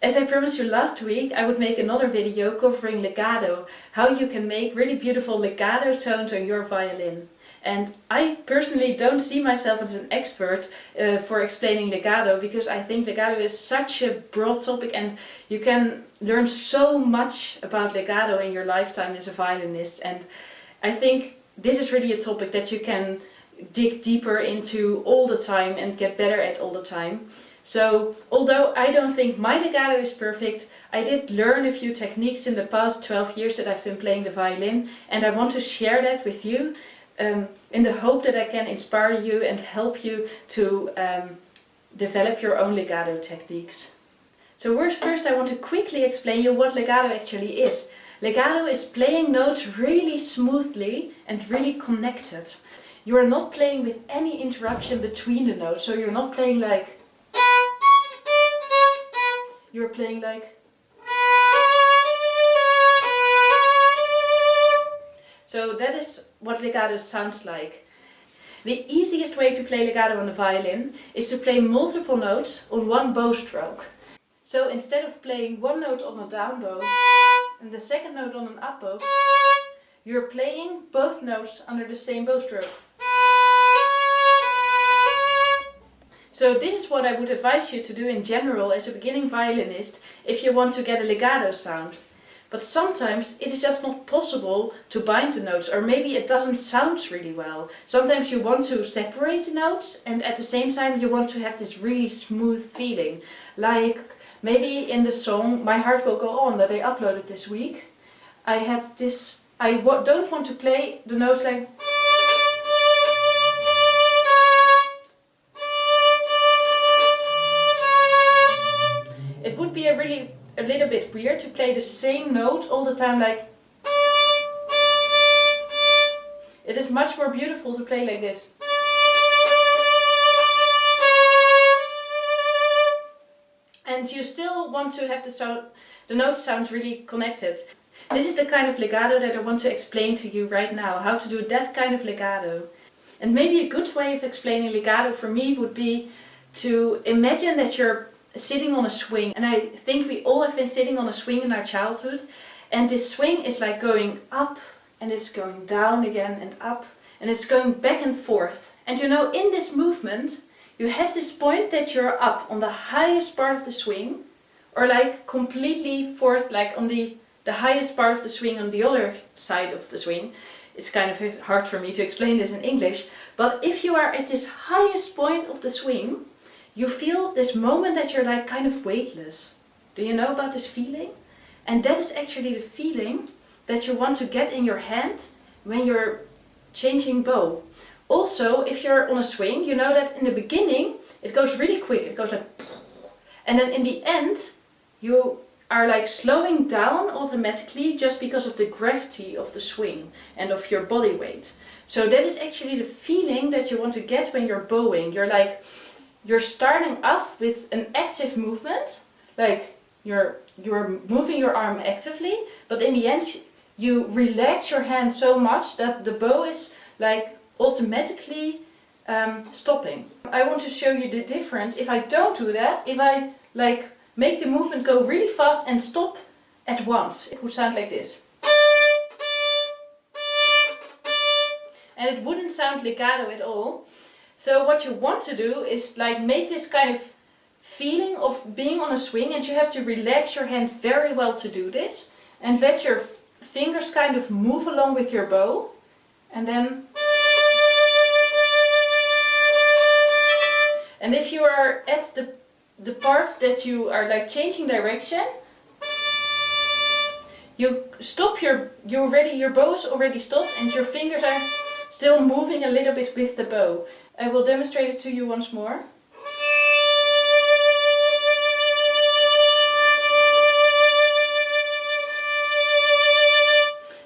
As I promised you last week, I would make another video covering legato, how you can make really beautiful legato tones on your violin. And I personally don't see myself as an expert for explaining legato, because I think legato is such a broad topic and you can learn so much about legato in your lifetime as a violinist. And I think this is really a topic that you can dig deeper into all the time and get better at all the time. So, although I don't think my legato is perfect, I did learn a few techniques in the past 12 years that I've been playing the violin, and I want to share that with you in the hope that I can inspire you and help you to develop your own legato techniques. So first I want to quickly explain you what legato actually is. Legato is playing notes really smoothly and really connected. You are not playing with any interruption between the notes, so you're not playing like... You're playing like... So that is what legato sounds like. The easiest way to play legato on the violin is to play multiple notes on one bow stroke. So instead of playing one note on a down bow and the second note on an up bow, you're playing both notes under the same bow stroke. So this is what I would advise you to do in general as a beginning violinist if you want to get a legato sound. But sometimes it is just not possible to bind the notes, or maybe it doesn't sound really well. Sometimes you want to separate the notes and at the same time you want to have this really smooth feeling. Like maybe in the song My Heart Will Go On that I uploaded this week, I had this, I don't want to play the notes like... It would be a little bit weird to play the same note all the time like... It is much more beautiful to play like this. And you still want to have the notes sound really connected. This is the kind of legato that I want to explain to you right now, how to do that kind of legato. And maybe a good way of explaining legato for me would be to imagine that you're sitting on a swing, and I think we all have been sitting on a swing in our childhood, and this swing is like going up and it's going down again and up and it's going back and forth. And you know, in this movement you have this point that you're up on the highest part of the swing, or like completely forth, like on the highest part of the swing on the other side of the swing. It's kind of hard for me to explain this in English, but if you are at this highest point of the swing, you feel this moment that you're like kind of weightless. Do you know about this feeling? And that is actually the feeling that you want to get in your hand when you're changing bow. Also, if you're on a swing, you know that in the beginning it goes really quick. It goes like... And then in the end you are like slowing down automatically just because of the gravity of the swing and of your body weight. So that is actually the feeling that you want to get when you're bowing. You're starting off with an active movement, like you're moving your arm actively, but in the end you relax your hand so much that the bow is like automatically stopping. I want to show you the difference if I don't do that. If I like make the movement go really fast and stop at once, it would sound like this. And it wouldn't sound legato at all. So what you want to do is like make this kind of feeling of being on a swing, and you have to relax your hand very well to do this, and let your fingers kind of move along with your bow, and then... And if you are at the part that you are like changing direction, you stop your bow is already stopped and your fingers are still moving a little bit with the bow. I will demonstrate it to you once more.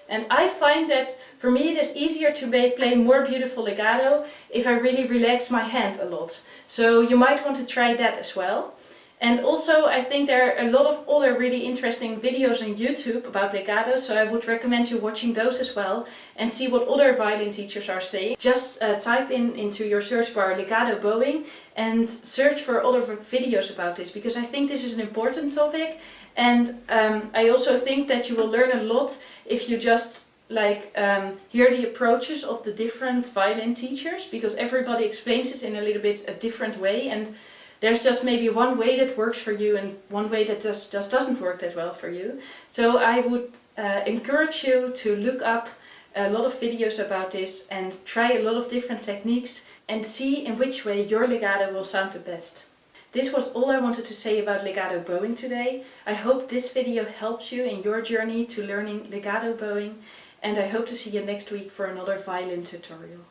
And I find that for me it is easier to play more beautiful legato if I really relax my hand a lot. So you might want to try that as well. And also I think there are a lot of other really interesting videos on YouTube about legato, so I would recommend you watching those as well and see what other violin teachers are saying. Just type into your search bar legato bowing and search for other videos about this, because I think this is an important topic, and I also think that you will learn a lot if you just hear the approaches of the different violin teachers, because everybody explains it in a little bit a different way, and there's just maybe one way that works for you and one way that just doesn't work that well for you. So I would encourage you to look up a lot of videos about this and try a lot of different techniques and see in which way your legato will sound the best. This was all I wanted to say about legato bowing today. I hope this video helps you in your journey to learning legato bowing, and I hope to see you next week for another violin tutorial.